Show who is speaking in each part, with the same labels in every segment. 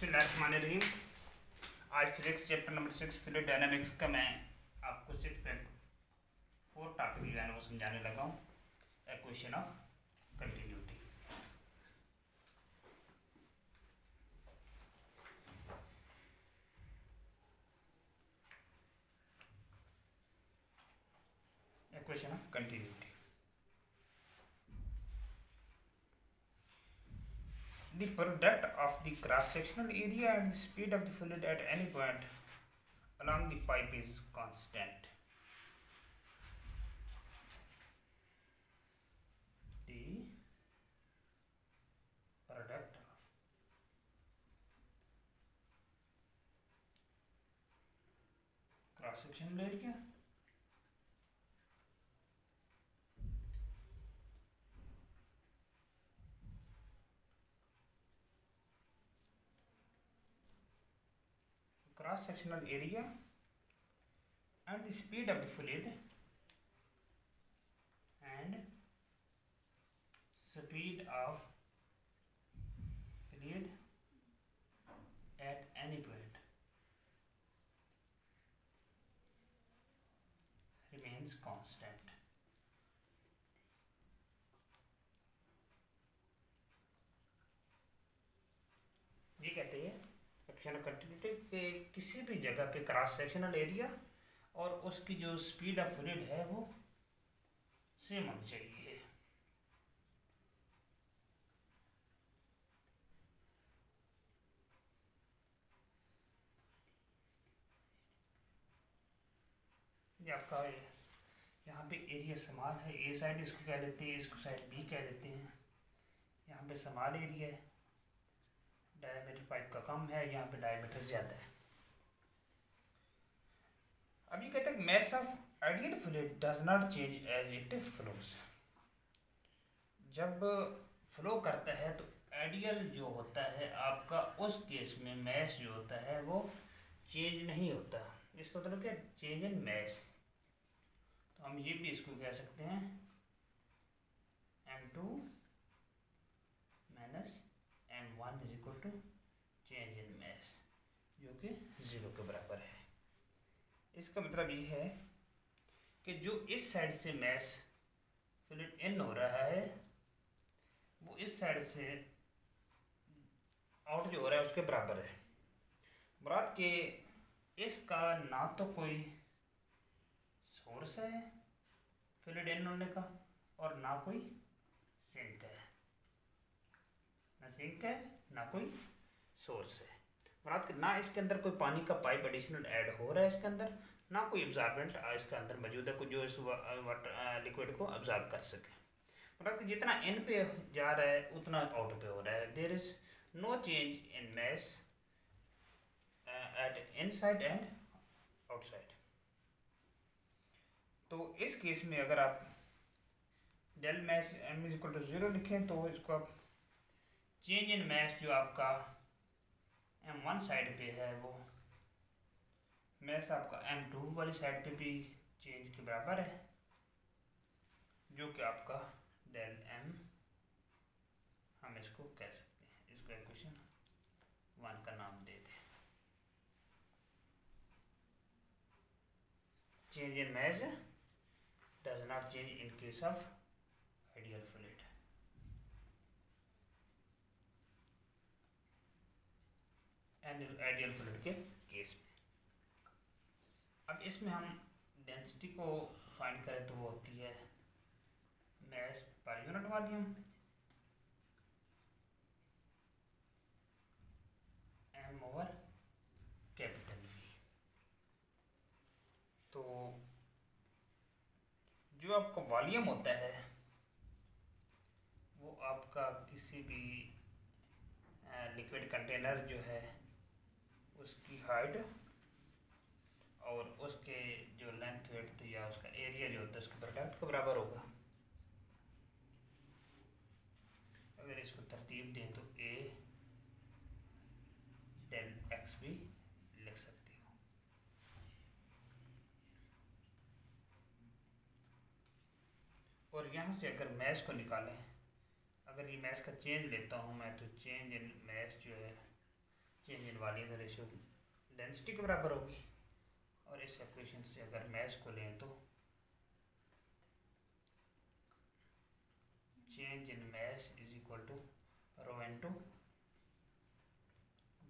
Speaker 1: बिस्मिल्लाहिर्रहमानिर्रहीम। आज physics chapter number 6 fluid dynamics का मैं आपको 6.4 टॉपिक जो है वो समझाने लगा हूँ। Equation of continuity. Equation of continuity. The product of the cross-sectional area and the speed of the fluid at any point along the pipe is constant. The product of cross-sectional area and the speed of the fluid at any point remains constant. ये कहते हैं equation of continuity के किसी भी जगह पे cross sectional area और उसकी जो स्पीड ऑफ फ्लूइड है वो सेम होनी चाहिए। ये आपका यहाँ पे एरिया समान है, ए साइड इसको कह देते हैं, इसको साइड बी कह देते हैं। यहाँ पे समान एरिया है, डायमीटर पाइप का कम है, यहाँ पे डायमीटर ज़्यादा है। अब ये कहते हैं mass of ideal fluid does not change as it flows। जब फ्लो करता है तो आइडियल जो होता है आपका, उस केस में मैस जो होता है वो चेंज नहीं होता। इसका मतलब क्या, चेंज इन मैस। तो हम ये भी इसको कह सकते हैं M2 minus M1 is equal to change in mass, जो कि 0 के बराबर है। इसका मतलब ये है कि जो इस साइड से मैस फ्लूइड इन हो रहा है वो इस साइड से आउट जो हो रहा है उसके बराबर है। मुराद के इसका ना तो कोई सोर्स है फ्लूइड इन होने का और ना कोई सिंक है, ना कोई सोर्स है। मुराद के ना इसके अंदर कोई पानी का पाइप एडिशनल ऐड हो रहा है इसके अंदर, ना कोई एब्जॉर्बेंट इसके अंदर मौजूद है जो इस वाटर लिक्विड को अब्जॉर्ब कर सके। मतलब कि जितना इन पे जा रहा है उतना आउट पे हो रहा है। There is no change in mass at inside and outside. तो इस केस में अगर आप del mass m is equal to 0 लिखें तो इसको आप चेंज इन मैस जो आपका M1 साइड पे है वो मैस आपका M2 वाली साइड पे भी चेंज के बराबर है, जो कि आपका डेल M हम इसको कह सकते हैं। इसको इक्वेशन 1 का नाम दे दें। Change in mass does not change in case of ideal fluid. Ideal fluid के केस में अब इसमें हम डेंसिटी को फाइंड करें तो वो होती है मैस पर unit volume m over capital V। तो जो आपका वॉल्यूम होता है वो आपका किसी भी लिक्विड कंटेनर जो है उसकी हाइट और उसके जो लेंथ विड्थ या उसका एरिया जो होता है उसके प्रोडक्ट के बराबर होगा। अगर इसको तरतीब दें तो A डेल x भी लिख सकते हो। और यहाँ से अगर मैस को निकालें, अगर ये मैस का चेंज लेता हूँ मैं तो चेंज इन मैस जो है change in volume ratio density के बराबर होगी। और इस इक्वेशन से अगर मैस को लें तो change in mass is equal to rho into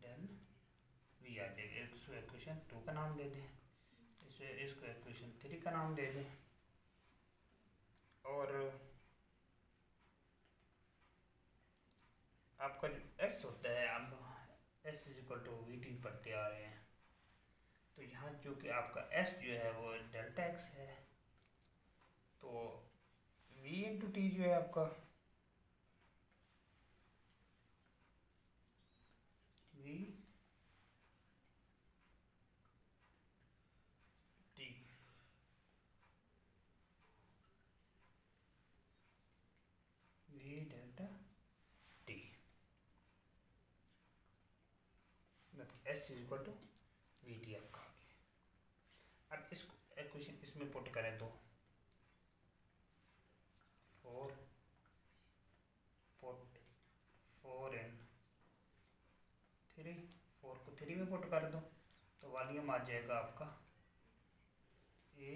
Speaker 1: del V आ जाएगा। इसको इक्वेशन 2 का नाम दे दें, इसको इक्वेशन 3 का नाम दे दें। और आपका जो एस होता है, आप S is equal to V T पढ़ते आ रहे हैं, तो यहाँ जो कि आपका एस जो है वो डेल्टा एक्स है, तो वी इंटू टी जो है आपका V T V delta T, मतलब S is equal to V T आपका आ गया। अब इस इक्वेशन इसमें पुट करें तो 4 इन 3, 4 को 3 में पुट कर दो तो वॉल्यूम आ जाएगा आपका ए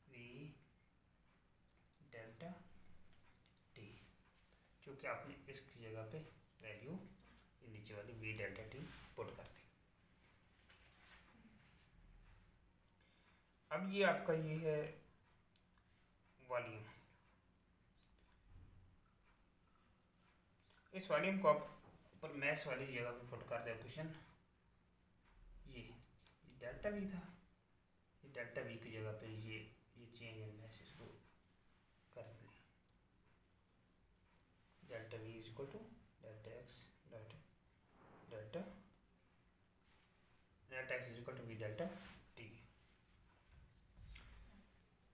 Speaker 1: वी डेल्टा टी, चूँकि आपने इसकी जगह पे वैल्यू नीचे वाली वी डेल्टा टी पुट कर दी। अब ये आपका ये है वॉल्यूम। इस वॉल्यूम को आप ऊपर मैस वाली जगह पे पुट कर दो क्वेश्चन, ये डेल्टा वी था, ये डेल्टा वी की जगह पे ये चेंज इन मैस इसको कर दें, delta V is equal to delta X delta X is equal to V delta T.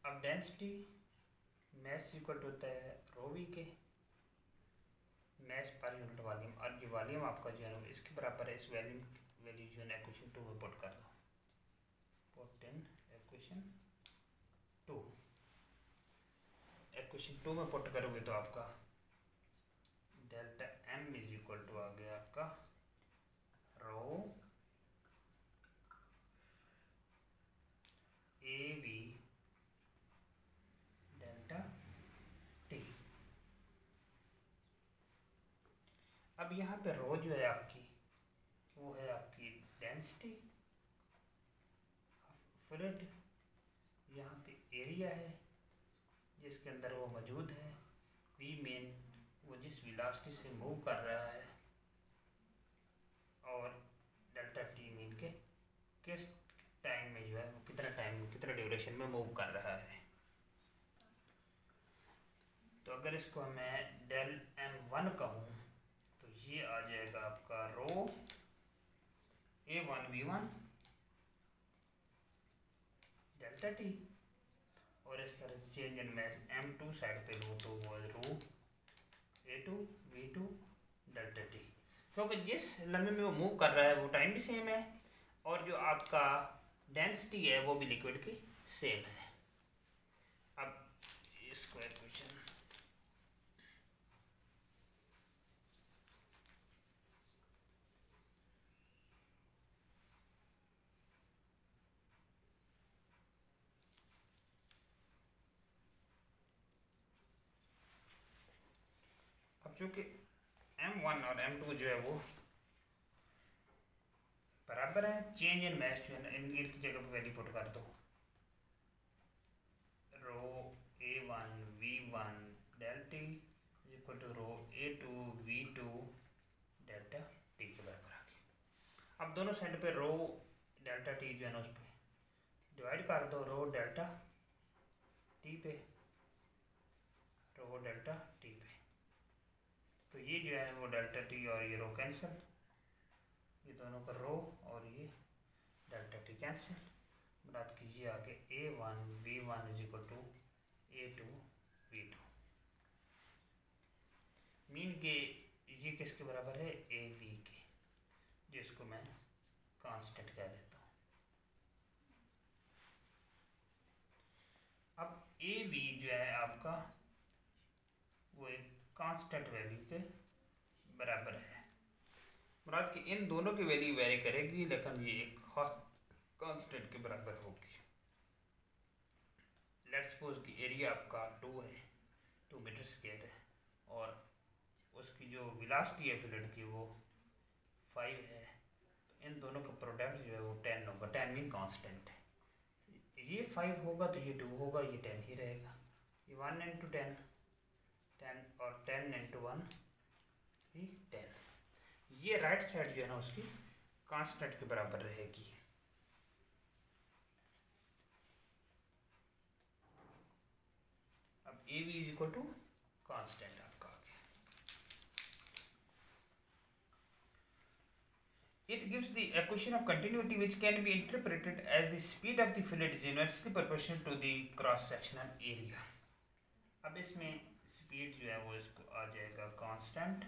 Speaker 1: अब डेंसिटी मैस इक्वल टू होता है रो वी के, मैस पर यूनिट वॉल्यूम, और ये वॉल्यूम आपका जो है इसके बराबर है। इस वैल्यू जो है इक्वेशन 2 में पुट कर दो, पुट इन इक्वेशन 2, इक्वेशन 2 में पुट करोगे तो आपका delta M is equal to आ गया आपका rho A V delta T. अब यहाँ पे रो जो है आपकी वो है आपकी डेंसिटी फ्लूइड, यहाँ पे एरिया है जिसके अंदर वो मौजूद है, वी मेन वो जिस वेलोसिटी से मूव कर रहा है, और डेल्टा टी मीन के किस टाइम में जो है वो कितना टाइम कितना ड्यूरेशन में मूव कर रहा है। तो अगर इसको मैं डेल m1 कहूँ तो ये आ जाएगा आपका रो a1v1 डेल्टा टी, और इस तरह से change in mess m2 side पे लो तो वो रो a2v2 डेल्टा टी, क्योंकि जिस लम्बे में वो मूव कर रहा है वो टाइम भी सेम है, और जो आपका डेंसिटी है वो भी लिक्विड की सेम है। अब इसको इक्वेशन अब चूँकि m1 और m2 जो है वो बराबर है, चेंज इन मैस जो है ना इनकी जगह पर वैल्यू पुट कर दो, rho a1v1 delta T equal to rho a2v2 delta T के बराबर आ गया। अब दोनों साइड पे रो डेल्टा टी जो है ना उस पर डिवाइड कर दो, रो डेल्टा टी पे रो डेल्टा टी पे, तो ये जो है वो डेल्टा टी और ये रो कैंसिल, ये दोनों का रो और ये डेल्टा टी कैंसिल, बात कीजिए आगे a1v1 is equal to a2v2, mean के ये किसके बराबर है av के, जिसको मैं कांस्टेंट कह देता हूँ। अब av जो है आपका वो एक कांस्टेंट वैल्यू के बराबर है, मुराद कि इन दोनों की वैल्यू वेरी करेगी, लेकिन ये एक खास कांस्टेंट के बराबर होगी। लेट्स सपोज कि एरिया आपका 2 है, 2 मीटर स्क्वायर है, और उसकी जो वेलोसिटी है फ्लूइड की वो 5 है। तो इन दोनों का प्रोडक्ट जो है वो 10 होगा। 10 मीन कांस्टेंट है। ये 5 होगा तो ये 2 होगा, ये 10 ही रहेगा। ये 1 इंटू 10 10 और 10 इंटू 1 ही 10। ये राइट साइड जो है ना उसकी कांस्टेंट के बराबर रहेगी। अब A V is equal to constant आपका आ गया। It gives the equation of continuity which can be interpreted as the speed of the fluid is inversely proportional to the cross sectional area। अब इसमें speed जो है वो इसको आ जाएगा कांस्टेंट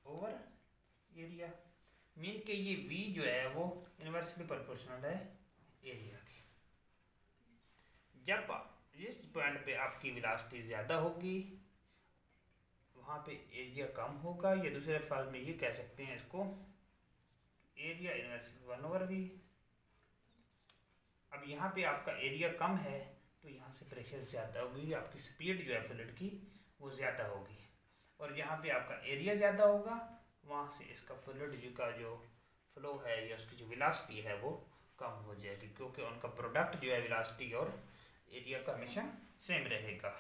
Speaker 1: ओवर एरिया। मीन के ये v जो है वो इनवर्सली प्रोपोर्शनल है एरिया के। जब जिस पॉइंट पे आपकी वेलोसिटी ज़्यादा होगी वहाँ पे एरिया कम होगा, या दूसरे अल्फाज में ये कह सकते हैं इसको एरिया इनवर्सली 1/v। अब यहाँ पे आपका एरिया कम है तो यहाँ से प्रेशर ज़्यादा होगी, आपकी स्पीड जो है फ्लूइड की वो ज़्यादा होगी। और यहाँ पे आपका एरिया ज़्यादा होगा, वहाँ से इसका फ्लूइड का जो फ्लो है या उसकी जो वेलोसिटी है वो कम हो जाएगी, क्योंकि उनका प्रोडक्ट जो है वेलोसिटी और एरिया का हमेशा सेम रहेगा।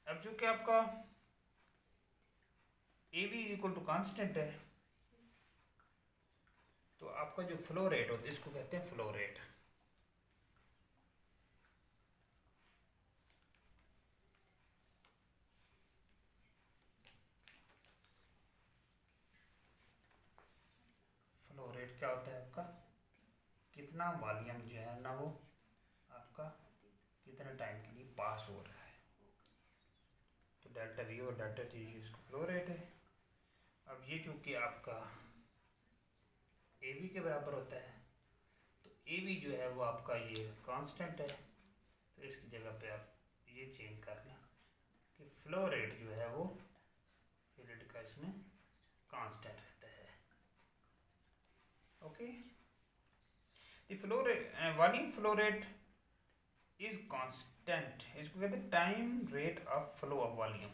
Speaker 1: अब जो कि आपका A V is equal to constant है, तो आपका जो फ्लो रेट होता है इसको कहते हैं फ्लो रेट। फ्लो रेट क्या होता है आपका, कितना वॉल्यूम जो है ना वो आपका कितने टाइम के लिए पास हो रहा है। तो डेल्टा वी और डेल्टा टी इसको फ्लो रेट है। अब ये चूँकि आपका ए वी के बराबर होता है, तो ए वी जो है वो आपका ये कांस्टेंट है, तो इसकी जगह पे आप ये चेंज कर लें कि फ्लो रेट जो है वो फ्लूइड का इसमें कांस्टेंट रहता है। Okay, the flow rate volume flow rate is constant, इसको कहते हैं time rate of flow of volume.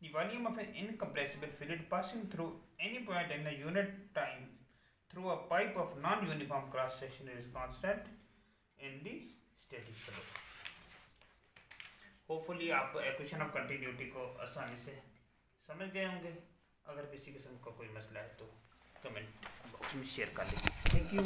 Speaker 1: The volume of an incompressible fluid passing through any point in the unit time through a pipe of non uniform cross section is constant in the static flow. Hopefully आप equation of continuity को आसानी से समझ गए होंगे। अगर किसी किस्म का कोई मसला है तो कमेंट बॉक्स में शेयर कर लीजिए। Thank you.